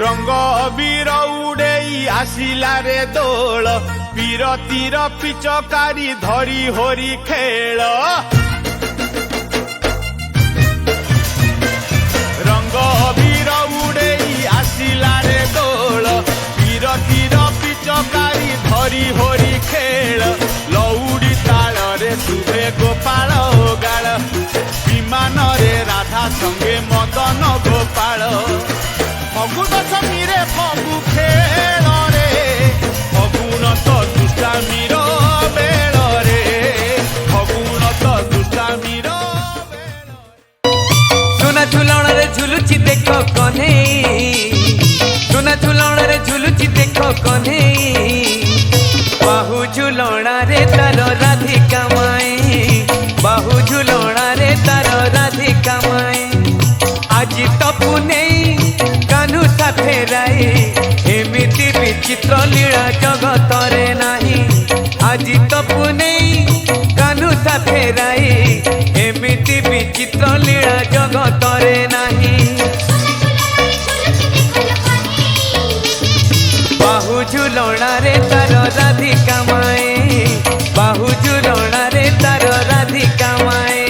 रंग अबीर उड़ेई आसिला रे दोल पीरतीर पिचकारी धरी होरी खेल रंग अबीर उड़ेई आसिला रे दोल पीरतीर पिचकारी धरी होरी खेल लौड़ी ताल रे सुभे गोपाल गाल विमान रे राधा संगे मदन गोपाल फगु दशमी रे फगु खेल रे फगुन तो दुष्टामीर बेल रे फगुन तो दुष्टामीर सुना झुलण रे झुलुची देख कन्हे सुना झुलण रे झुलुची देख कन्हे बाहु झुलणा रे तार राधिका माए बाहु झुलणा रे तार राधिका माए आज तपु नहीं कान्हू साथे राई एमिति विचित्र लीला जगत रे नाही आज तपु नहीं कान्हू साथे राई एमिति विचित्र लीला जगत रे नाही बाहु झुलणा रे तार राधिका माए बाहु झुलणा रे तार राधिका माए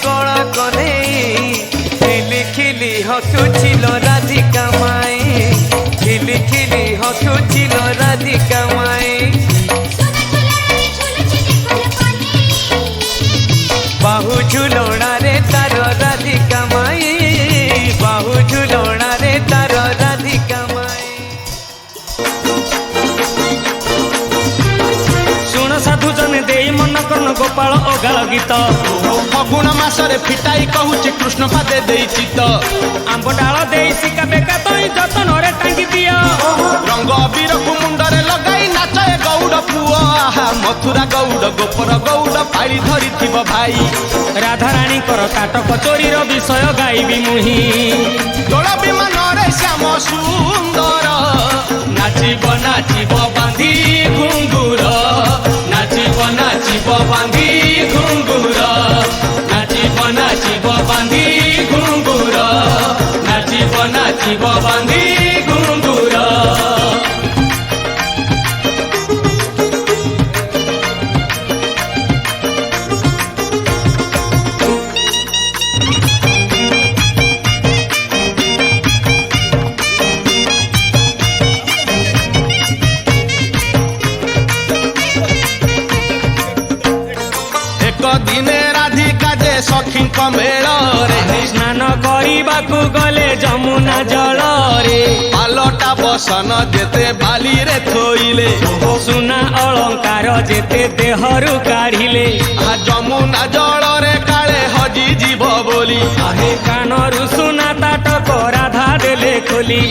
कला कने खिली खिली हसुछिल राधिका माए खिली खिली हसुछिल राधिका माए बाहु झुलणा रे तार राधिका माए बाहु झुलणा रे तार राधिका माए सुन साधु जने देई मन कर्ण गोपाल अगाल गीत फगुण मासरे फिटाई कहूची कृष्ण पादे देई चित आंब डाल देई सिका बेका तई जतन रे टांगी दिया रंग अबीर को मुंडरे लगाई नाचे गौड़ पुआ मथुरा गौड़ गोपर गौड़ पाड़ी धरी थिब भाई राधा रानी कर काटक चोरी रो विषय गाइबी मुही दोल विमान रे श्याम सुंदर नाचिब नाचिब बांधी घुंगुर नाचिब नाचिब बांधी घुंगुर नाचिब नाचिब बांधी घुंगुर नाचिब नाचिब बांधी घुंगुर दिने राधिका जे सखी मेल रे स्नान करने गले जमुना जल रे पालटा बसन जेते बाली रे थोइले सुना अलंकार जेते देहरु काढ़िले जमुना जल रे काले हजी जीव बोली आहे कानरु सुना ताटक राधा देले खोली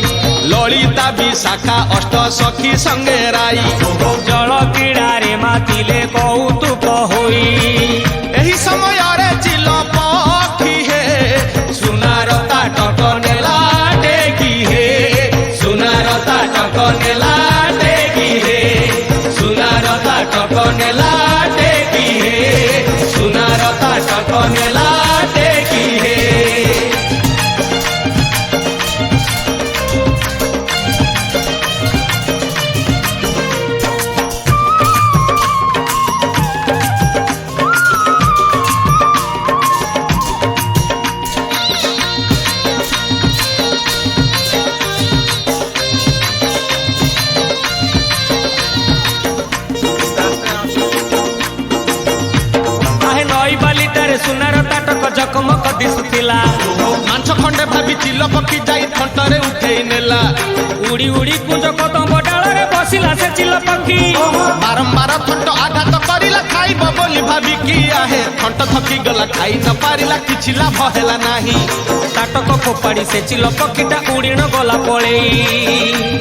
ललिता विशाखा अष्ट सखी संगे राई जल क्रीड़ा रे मातिले कौतुक होई एही समय रे चिल पखी हे सुनार ताटक नेला टेकी हे सुनार ताटक नेला टेकी हे सुनार ताटक नेला टेकी हे सुनार ताटक नेला टेकी हे ଚିଲ ପକ୍ଷୀ ଯାଇ ଥଣ୍ଟରେ ଉଠେଇ ନେଲା। ଉଡ଼ି ଉଡ଼ି କୁଞ୍ଜ କଦମ୍ବ ଡାଳରେ ବସିଲା ସେ ଚିଲ ପକ୍ଷୀ। ବାରମ୍ବାର ଥଣ୍ଟ ଆଘାତ କରିଲା ଖାଇବ ବୋଲି ଭାବିକି ଆହେ ଥଣ୍ଟ ଥକି ଗଲା ଖାଇ ନ ପାରିଲା କିଛି ଲାଭ ହେଲା ନାହିଁ। ତାଟକ ଫୋପାଡ଼ି ସେ ଚିଲ ପକ୍ଷୀଟା ଉଡ଼ିଣ ଗଲା ପଳେଇ।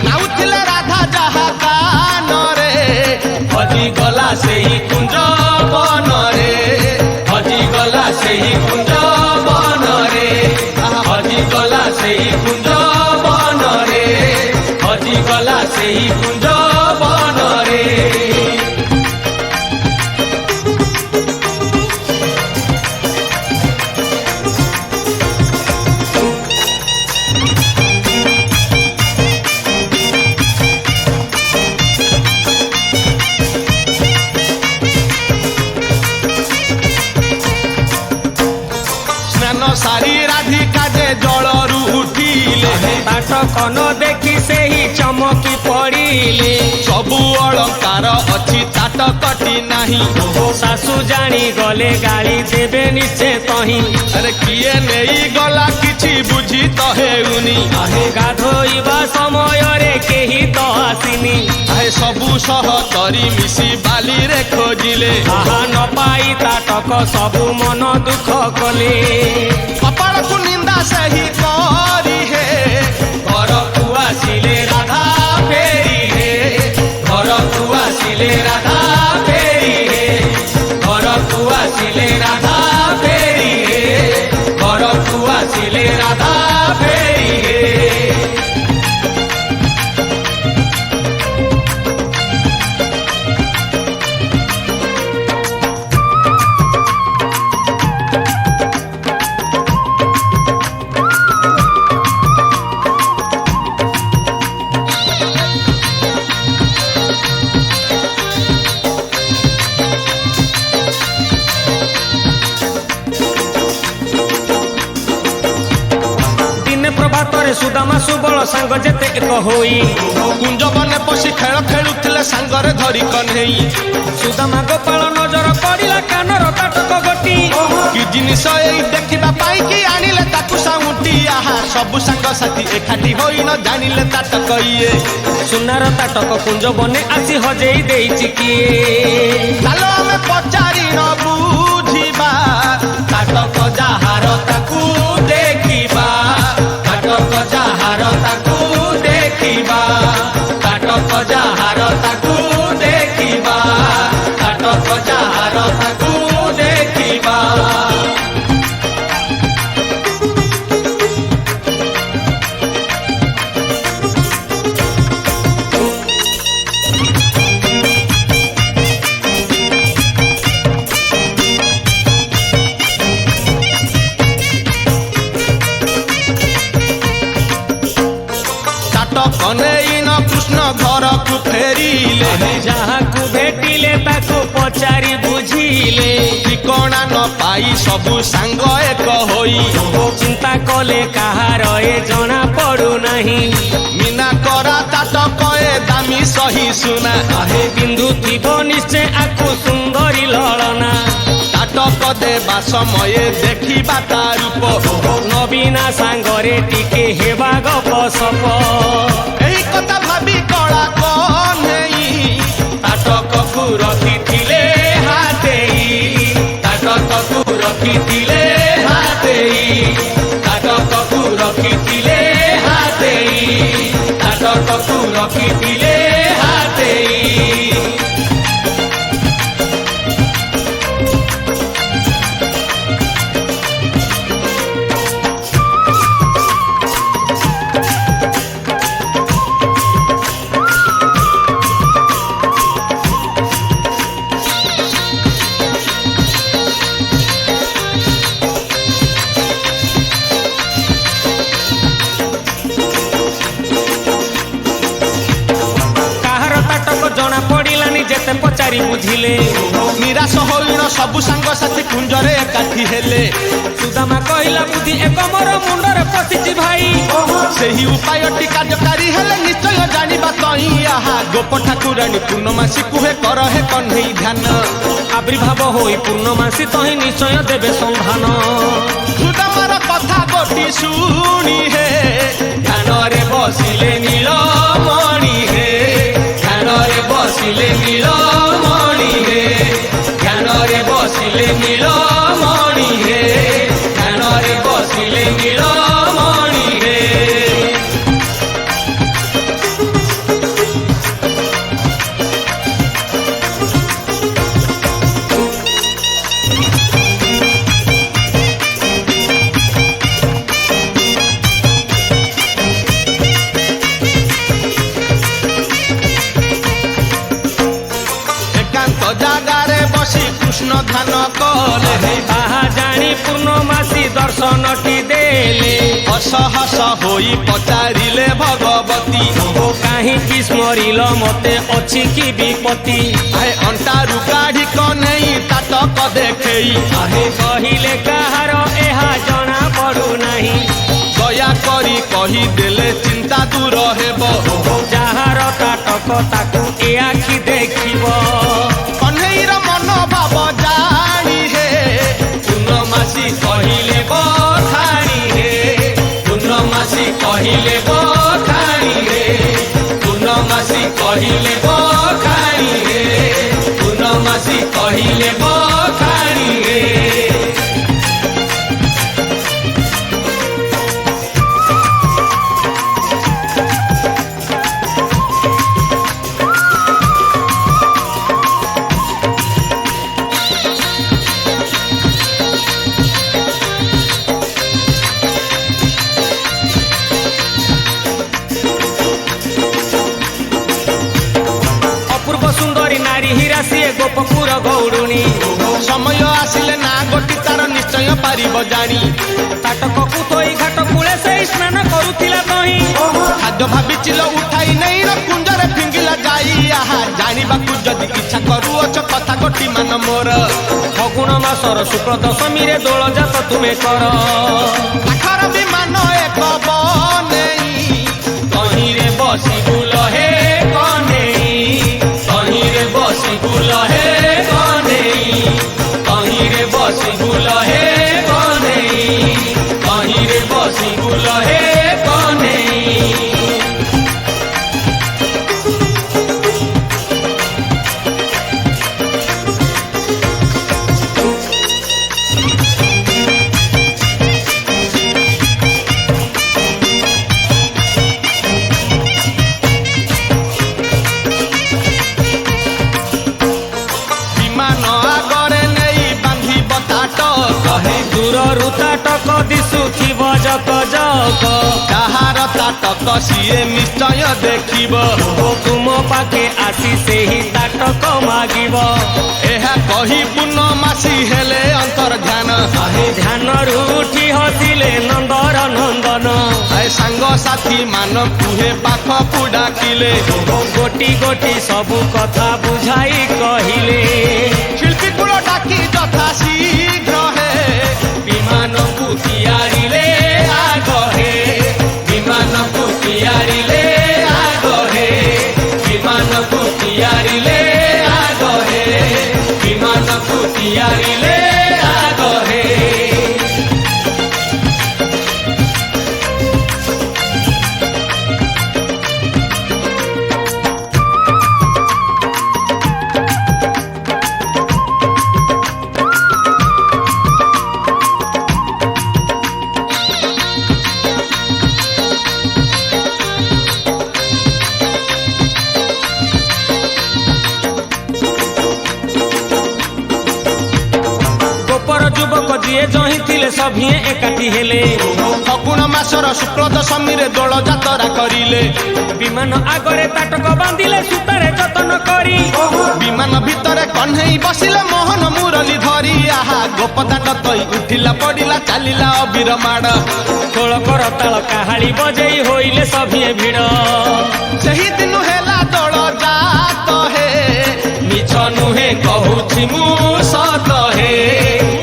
ନାଉଥିଲେ ରାଧା ଯାହା କାନରେ ହଜିଗଲା ସେହି କୁଞ୍ଜ ବନରେ, ହଜିଗଲା ସେହି କୁଞ୍ଜ ବନରେ, ହଜିଗଲା ସେହି କୁଞ୍ଜ ବନରେ, ହଜିଗଲା ସେହି କୁଞ୍ଜ ବନରେ। ସାରି ରାଧିକା ଯେ ଜଳରୁ ଉଠିଲେ, ତାଟକ ନ ଦେଖି ସେହି ଚମକି ପଡ଼ିଲେ। ସବୁ ଅଳଙ୍କାର ଅଛି ତାଟକଟି ନାହିଁ। ଶାଶୁ ଜାଣି ଗଲେ ଗାଳି ଦେବେ ନିଶ୍ଚେ ତହିଁ। ଆରେ କିଏ ନେଇ ଗଲା କିଛି ବୁଝି ତ ହେଉନି। ଗାଧୋଇବା ସମୟରେ କେହି ତ ଆସିନି। ଆହେ ସବୁ ସହ ତରି ମିଶି ବାଲିରେ ଖୋଜିଲେ। ଆହା ନ ପାଇ ତାଟକ ସବୁ ମନ ଦୁଃଖ କଲେ। କପାଳକୁ ନିନ୍ଦା ସେହି କରି ହେ, ଘରକୁ ଆସିଲେ ରାଧା ଫେରି ହେ, ଘରକୁ ଆସିଲେ ରାଧା ଫେରି ହେ, ଘରକୁ ଆସିଲେ ରାଧା ଫେରି ହେ, ଘରକୁ ଆସିଲେ ରାଧା ଫେରି ହେ। ପ୍ରଭାତରେ ସୁଦାମା ସୁବଳ ସାଙ୍ଗ ଯେତେ ଏକ ହୋଇ କୁଞ୍ଜ ବନେ ପଶି ଖେଳ ଖେଳୁଥିଲେ ସାଙ୍ଗରେ ଧରି କହ୍ନେଇ। ସୁଦାମା ଗୋପାଳ ନଜର ପଡ଼ିଲା କାନର ତାଟକ ଗୋଟି। କି ଜିନିଷ ଏଇ ଦେଖିବା ପାଇଁ କି ଆଣିଲେ ତାକୁ ସାଉଁଟି। ଆହା ସବୁ ସାଙ୍ଗସାଥି ଏକାଠି ହୋଇ ନ ଜାଣିଲେ ତାଟକ ଇଏ। ସୁନାର ତାଟକ କୁଞ୍ଜ ବନେ ଆସି ହଜେଇ ଦେଇଛି କିଏ? ଚାଲ ଆମେ ପଚାରି ନ ବୁଝିବା, ତାଟକ ଯାହାର ତାକୁ ଦେଖିବା, ତାଟକ ଯାହାର ତାକୁ ଦେଖିବା, ତାଟକ ଯାହାର ତାକୁ ଦେଖିବା, ତାଟକ ଯାହାର ତାକୁ ଦେଖିବା। କନେଇନ କୃଷ୍ଣ ଘରକୁ ଫେରିଲେ, ଯାହାକୁ ଭେଟିଲେ ତାକୁ ପଚାରି ବୁଝିଲେ। ଠିକଣା ନ ପାଇ ସବୁ ସାଙ୍ଗ ଏକ ହୋଇ ଚିନ୍ତା କଲେ କାହାର ଏ ଜଣା ପଡୁନାହିଁ। ମିନା କରା ତାଟକ ଏ ଦାମୀ ସହି ସୁନା। ଆହେ ପିନ୍ଧୁଥିବ ନିଶ୍ଚୟ ଆକୁ ସୁନ୍ଦରୀ ଲଳନା। ତାଟକ ଦେବା ସମୟେ ଦେଖିବା ତା ରୂପ, ନବୀନା ସାଙ୍ଗରେ ଟିକେ ହେବା ଗପ ସପ। ଏହି କଥା ଭାବି କଳା କହ୍ନେଇ ତାଟକକୁ ରଖିଥିଲେ ହାତେଇ, ତାଟକକୁ ରଖିଥିଲେ ହାତେଇ, ତାଟକକୁ ରଖିଥିଲେ ହାତେଇ, ତାଟକକୁ ରଖିଥିଲେ ହାତେଇ। ଯେତେ ପଚାରି ବୁଝିଲେ, ନିରାଶ ହୋଇଣ ସବୁ ସାଙ୍ଗସାଥି କୁଞ୍ଜରେ ଏକାଠି ହେଲେ। ସୁଦାମା କହିଲା ବୁଦ୍ଧି ଏକ ମୋର ମୁଣ୍ଡରେ ପଶିଛି ଭାଇ। ସେହି ଉପାୟଟି କାର୍ଯ୍ୟକାରୀ ହେଲେ ନିଶ୍ଚୟ ଜାଣିବା ତହିଁ। ଆହା ଗୋପ ଠାକୁରାଣୀ ପୂର୍ଣ୍ଣମାସୀ କୁହେ କର ହେ କହ୍ନେଇ ଧ୍ୟାନ। ଆବିର୍ଭାବ ହୋଇ ପୂର୍ଣ୍ଣମାସୀ ତହିଁ ନିଶ୍ଚୟ ଦେବେ ସନ୍ଧାନ। ସୁଦାମାର କଥା ଗୋଟି ଶୁଣି ବସିଲେ ନୀଳମଣି ହେ ଧ୍ୟାନରେ ବସିଲେ ନୀଳମଣି ହେ ଧ୍ୟାନରେ ବସିଲେ ନୀଳମଣି ହେ ଧ୍ୟାନରେ ବସିଲେ ନୀଳମଣି ହେ। ଏକାନ୍ତ ଜାଗାରେ ବସି କୃଷ୍ଣ ଧ୍ୟାନ କଲେ ତାହା ଜାଣି ପୂର୍ଣ୍ଣମାସୀ ଦର୍ଶନଟି ଦେଲେ ହସ ହସ ହୋଇ ପଚାରିଲେ ଭଗବତୀ ଓ କାହିଁକି ସ୍ମରିଲ ମତେ ଅଛି କି ବିପତ୍ତି ଆହେ ଅଣ୍ଟାରୁ କାଢି କନେଇ ତାଟକ ଦେଖେଇ ଆହେ କହିଲେ କାହାର ଏହା ଜଣା ପଡୁନାହିଁ ଦୟା କରି କହିଦେଲେ ଚିନ୍ତା ଦୂର ହେବ ଯାହାର ତାଟକ ତାକୁ ଏ ଆଖି ଦେଖିବ କହ୍ନେଇର ମନ ଭାବ ଜାଣି ହେ ପୂର୍ଣ୍ଣମାସୀ କହିଲେ ବଖାଣି ହେ ପୂର୍ଣ୍ଣମାସୀ କହିଲେ ବଖାଣି ହେ ପୂର୍ଣ୍ଣମାସୀ କହିଲେ ବଖାଣି ହେ ପୂର୍ଣ୍ଣମାସୀ କହିଲେ ବଖାଣି ହେ। ଅପୂର୍ବ ସୁନ୍ଦରୀ ନାରୀ ହୀରା ସିଏ ଗୋପପୁର ଗୌରୁଣୀ ସମୟ ଆସିଲେ ନା ଗୋଟି ତାର ନିଶ୍ଚୟ ପାରିବ ଜାଣି ତାଟକକୁ ତୋଇ ଘାଟ କୂଳେ ସେଇ ସ୍ନାନ କରୁଥିଲା ତହିଁ ଖାଦ୍ୟ ଭାବିଚିଲ ଉଠାଇ ନେଇ କୁଞ୍ଜରେ ଫିଙ୍ଗିଲା ଯାଇ ଆହା ଜାଣିବାକୁ ଯଦି ଇଚ୍ଛା କରୁଅଛ କଥା ଗୋଟି ମାନ ମୋର ଫଗୁଣ ମାସର ଶୁକ୍ଳ ଦଶମୀରେ ଦୋଳ ଜାତ ତୁମେ କର ଆଖର ବିମାନ ଏକ ବନେଇ ତହିଁରେ ବସି ବୁଲ ହେ କନେଇ ତହିଁରେ ବସି ବୁଲ ହେ କନେଇ ତହିଁରେ ବସି ବୁଲ ହେ କନେଇ ତହିଁରେ ବସି ବୁଲ ହେ କନେଇ। ବିମାନ ଆଗରେ ନେଇ ବାନ୍ଧିବ ତାଟ କହେ ଦୂରରୁ ତାଟକ ଦିଶୁଥିବ ଜକ ଜକ ଯାହାର ତାଟକ ସିଏ ନିଶ୍ଚୟ ଦେଖିବ ଓ ତୁମ ପାଖେ ଆସି ସେହି ତାଟକ ମାଗିବ ଏହା କହି ପୂର୍ଣ୍ଣମାସୀ ହେଲେ ଅନ୍ତର ଧ୍ୟାନ ଧ୍ୟାନରୁ ଉଠି ହସିଲେ ନନ୍ଦର ନନ୍ଦନ ଆଏ ସାଙ୍ଗସାଥୀ ମାନଙ୍କୁ ହେ ପାଖକୁ ଡାକିଲେ ଗୋଟି ଗୋଟି ସବୁ କଥା ବୁଝାଇ କହିଲେ ଶିଳ୍ପୀ କୁଳ ଡାକି ଯଥା ଶୀଘ୍ର ହେ ବିମାନକୁ ତିଆରିଲେ ଆଗ ହେ ବିମାନକୁ ତିଆରିଲେ ଆଗ ହେ ବିମାନକୁ ତିଆରିଲେ ଆଗ ହେ ବିମାନକୁ ତିଆରିଲେ ଆଗ ହେ। ଯିଏ ଜହିଁ ଥିଲେ ସଭିଏ ଏକାଠି ହେଲେ ଫଗୁଣ ମାସର ଶୁକ୍ଳ ଦଶମୀରେ ଦୋଳ ଯାତ୍ରା କରିଲେ ବିମାନ ଆଗରେ ତାଟକ ବାନ୍ଧିଲେ ସୂତାରେ ଯତନ କରି ବିମାନ ଭିତରେ କହ୍ନେଇ ବସିଲେ ମୋହନ ମୁରଲି ଧରି ଆହା ଗୋପଦାଣ୍ଡ ତଇ ଉଠିଲା ପଡ଼ିଲା ଚାଲିଲା ଅବିର ମାଡ଼ ଖୋଳ କର ତାଳ କାହାଳି ବଜେଇ ହୋଇଲେ ସଭିଏ ଭିଡ଼ ସେହି ଦିନ ହେଲା ଦୋଳ ଜାତ ହେ ମିଛ ନୁହେଁ କହୁଛି ମୁଁ ସତ ହେ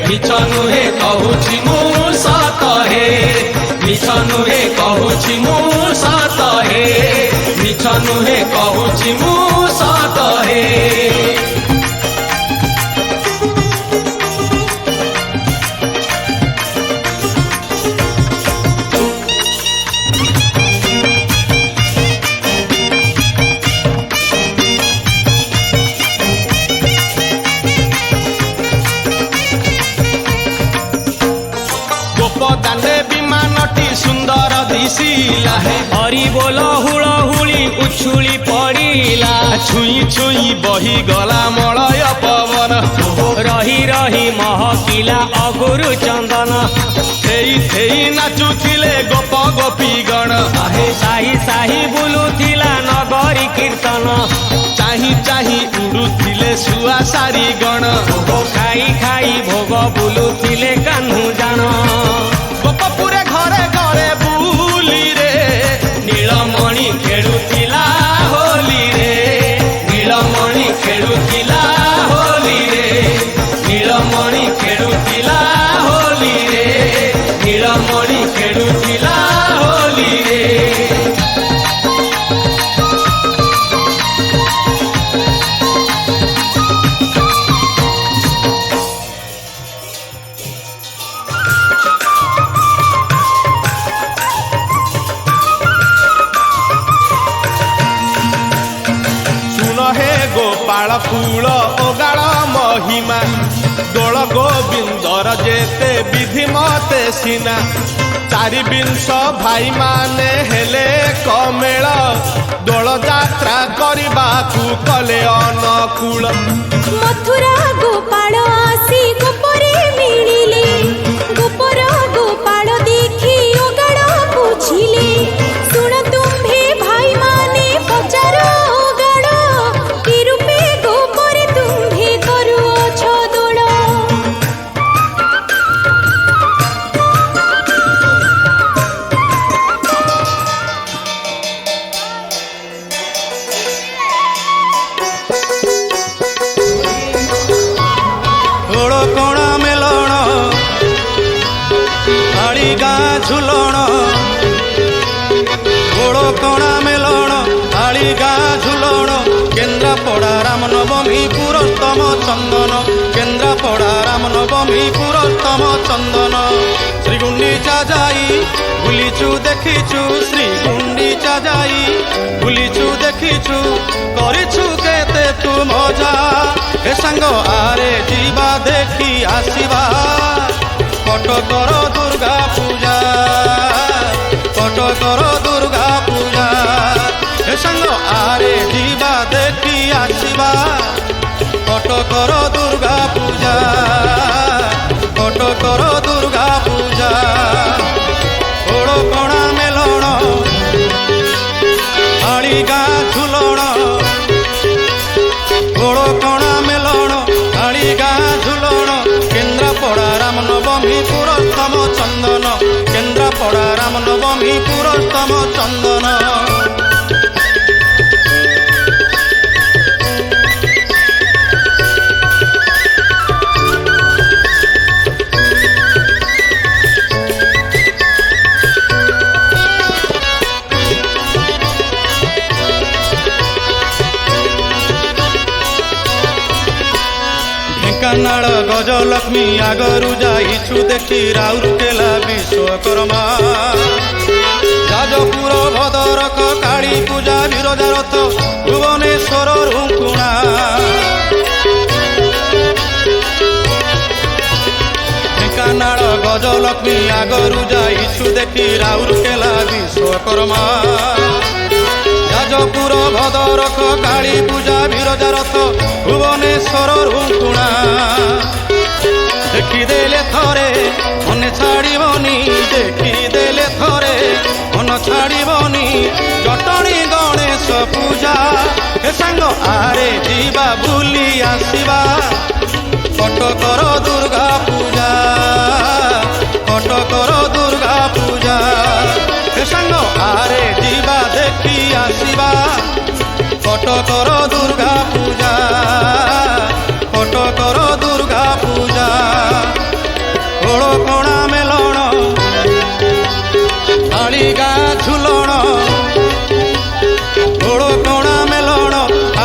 ମିଛ ନୁହେଁ କହୁଛି ମୁଁ ସତ ହେ ମିଛ ନୁହେଁ କହୁଛି ମୁଁ ସତ ହେ ମିଛ ନୁହେଁ କହୁଛି ମୁଁ ସତ ହେ। ଅବଦାନେ ବିମାନଟି ସୁନ୍ଦର ଦିଶିଲା ହେ ହରି ବୋଲ ହୁଳ ହୁଳି ଉଛୁଳି ପଡ଼ିଲା ଛୁଇଁ ଛୁଇଁ ବହି ଗଲା ମଳୟ ପବନ ରହି ରହି ମହକିଲା ଅଗୁରୁ ଚନ୍ଦନ ଥେଇ ଥେଇ ନାଚୁଥିଲେ ଗୋପ ଗୋପୀ ଗଣ ସାହି ସାହି ବୁଲୁଥିଲା ନଗରୀ କୀର୍ତ୍ତନ ଚାହିଁ ଚାହିଁ ଉଡୁଥିଲେ ଶୁଆ ସାରି ଗଣ ଖାଇ ଖାଇ ଭୋଗ ବୁଲୁଥିଲେ କାହ୍ନୁ ଜାଣ ଗୋପପୁରେ ଘରେ ଘରେ ବୁଲିରେ ନୀଳମଣି ଖେଳୁଥିଲା ହୋଲିରେ ନୀଳମଣି ଖେଳୁଥିଲା ହୋଲିରେ ନୀଳମଣି ଖେଳୁଥିଲା ହୋଲିରେ ନୀଳମଣି ଖେଳୁଥିଲା ହୋଲିରେ ଗୋପାଳ କୂଳ ଓଗାଳ ମହିମା ଦୋଳ ଗୋବିନ୍ଦର ଯେତେ ବିଧି ମତେ ସିନା ଚାରି ବିଂଶ ଭାଇମାନେ ହେଲେ କମେଳ ଦୋଳ ଯାତ୍ରା କରିବାକୁ କଲେ ଅନୁକୂଳ ମଥୁରା ଗୋପାଳ ଆସି ଗୋପରେ ମିଳିଲେ ଗୋପର ଗୋପାଳ ଦେଖି ଓଗାଳ ବୁଝିଲେ ଶୁଣ ତୁମ୍ଭେ ଭାଇମାନେ ପଚାର ଓଗାଳ କି ରୂପେ ଗୋପରେ ତୁମ୍ଭେ କରୁଅଛ ଦୋଳ କଣା ମେଲଣ ଆଳି ଗାଁ ଝୁଲଣ ଗୋଳ କଣା ମେଲଣ ଆଳି ଗାଁ ଝୁଲଣ କେନ୍ଦ୍ରାପଡ଼ା ରାମନବମୀ ପୁରସ୍ତମ ଚନ୍ଦନ କେନ୍ଦ୍ରାପଡ଼ା ରାମନବମୀ ପୁରସ୍ତମ ଚନ୍ଦନ ଶ୍ରୀଗୁଣ୍ଡିଚା ଯାଇ ବୁଲିଛୁ ଦେଖିଛୁ ଶ୍ରୀଗୁଣ୍ଡିଚା ଯାଇ ବୁଲିଛୁ ଦେଖିଛୁ କରିଛୁ କେତେ ତୁ ମଜା ଏ ସାଙ୍ଗ ଆରେ ଯିବା ଦେଖି ଆସିବା କଟକର ଦୁର୍ଗା ପୂଜା କଟକର ଦୁର୍ଗା ପୂଜା ଏ ସାଙ୍ଗ ଆରେ ଯିବା ଦେଖି ଆସିବା କଟକର ଦୁର୍ଗା ପୂଜା କଟକର ଦୁର୍ଗା ପୂଜା ଓଳକଣା ମେଲଣ ଆଳି ଗାଁ ଝୁଲଣ ଓଳକଣା ମେଲଣ ଆଳି ଗାଁ ଝୁଲଣ କେନ୍ଦ୍ରାପଡ଼ା ରାମନବମୀ ପୁରସ୍ତମ ଚନ୍ଦନ କେନ୍ଦ୍ରାପଡ଼ା ରାମନବମୀ ପୁରସ୍ତମ ଚନ୍ଦନ ଢେଙ୍କାନାଳ ଗଜଲକ୍ଷ୍ମୀ ଆଗରୁ ଯାଇଛୁ ଦେଖି ରାଉରକେଲା ବିଶ୍ୱକର୍ମା ଯାଜପୁର ଭଦ୍ରକ କାଳୀ ପୂଜା ବିରଜା ରଥ ଭୁବନେଶ୍ୱର ରୁକୁଣା ଢେଙ୍କାନାଳ ଗଜଲକ୍ଷ୍ମୀ ଆଗରୁ ଯାଇଛୁ ଦେଖି ରାଉରକେଲା ବିଶ୍ୱକର୍ମା ଯାଜପୁର ଭଦ୍ରକ କାଳୀ ପୂଜା ବିରଜା ରଥ ଭୁବନେଶ୍ୱର ରୁକୁଣା ଦେଖିଦେଲେ ଥରେ ମନେ ଛାଡ଼ିବନି ଦେଖିଦେଲେ ଥରେ ମନ ଛାଡ଼ିବନି ଜଟଣୀ ଗଣେଶ ପୂଜା ଏ ସାଙ୍ଗ ଆରେ ଯିବା ବୁଲି ଆସିବା କଟକର ଦୁର୍ଗା ପୂଜା କଟକର ଦୁର୍ଗା ପୂଜା ଏ ସାଙ୍ଗ ଆରେ ଯିବା ଦେଖି ଆସିବା କଟକର ଦୁର୍ଗା ପୂଜା କଟକର ଦୁର୍ଗା ପୂଜା ଓଳକଣା ମେଲଣ ଆଳି ଗାଁ ଝୁଲଣ ଓଳକଣା ମେଲଣ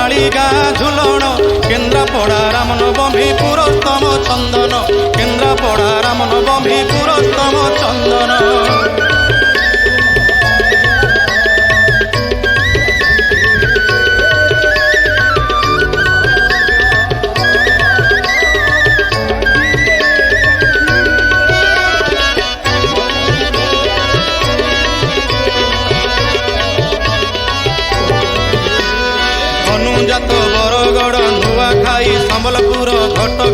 ଆଳି ଗାଁ ଝୁଲଣ କେନ୍ଦ୍ରାପଡ଼ା ରାମନବମୀ ପୁରସ୍ତମ ଚନ୍ଦନ କେନ୍ଦ୍ରାପଡ଼ା ରାମନବମୀ ପୁରସ୍ତମ ଚନ୍ଦନ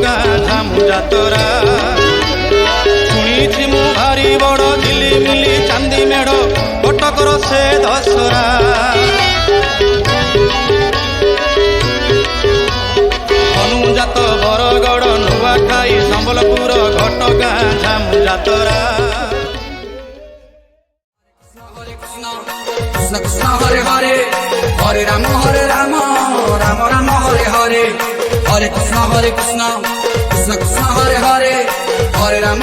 ଗାଁ ଝାମୁ ଯାତରା ଶୁଣିଛି ମୁଁ ଭାରି ବଡ଼ ଝିଲିମିଲି ଚାନ୍ଦି ମେଢ଼ କଟକର ସେ ଦଶରା ଅନୁଯାତ ବରଗଡ଼ ନୂଆଖାଇ ସମ୍ବଲପୁର ଘଟଗାଁ ଝାମୁ ଯାତରା कृष्ण कृष्ण हरे हरे हरे राम राम राम हरे हरे हरे कृष्ण कृष्ण कृष्ण हरे हरे हरे राम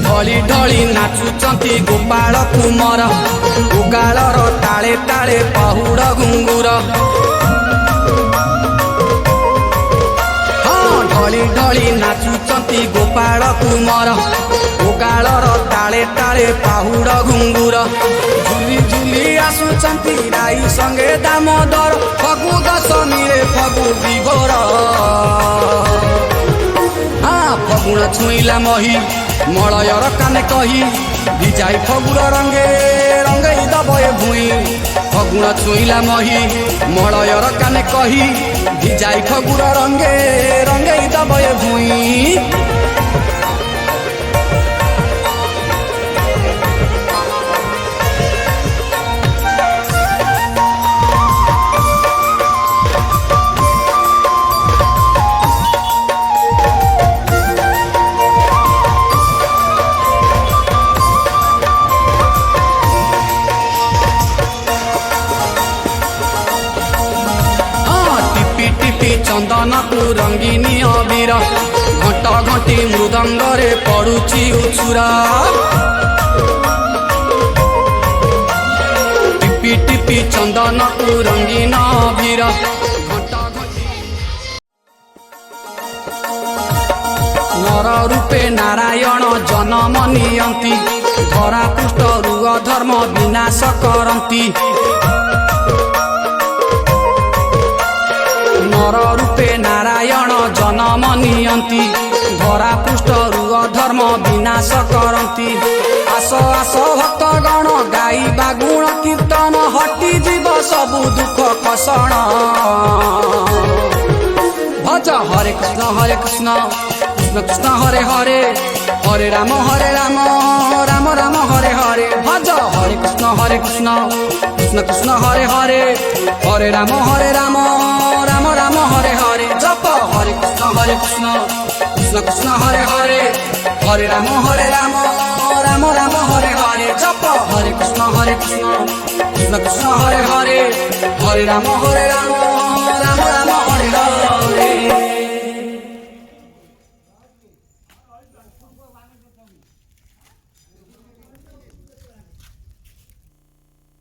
ढली ढली नाचुचंती गोपाल कुमार उगालर ताले ताले पहुड़ घुंगुर हाँ ढली ढली नाचुचंती गोपाल कुमार उगालर ताले ताले पहुड़ घुंगुर झुली झुली आसुचंती राई संगे दामोदर फगु दशमी रे फगु विभोर हाँ फगुण छुईला मही मलयर काने कही विजाई फगुर रंगे रंगई दबे भुई फगुण छुईला मही मलयर काने कही विजाई फगुर रंगे रंगई दबे भुई चंदन को रंगीनी अबीर घंट घंटी मृदंगरे पड़ुची उछुरा टिपी टिपी चंदन को रंगीन अबीर घंट नर रूपे नारायण जन्म नियंती धरा पृष्ठरु अधर्म विनाश करती नर रूपे नारायण जन्म नियंती धरा पृष्ठरु अधर्म विनाश करती आस आस भक्तगण गाइबा गुण कीर्तन हटी जीव सबु दुख कषण भज हरे कृष्ण कृष्ण कृष्ण हरे हरे हरे राम राम राम हरे हरे भज हरे कृष्ण कृष्ण कृष्ण हरे हरे हरे राम राम राम हरे हरे जप हरे कृष्ण कृष्ण कृष्ण हरे हरे हरे राम राम राम हरे हरे जप हरे कृष्ण कृष्ण कृष्ण हरे हरे हरे राम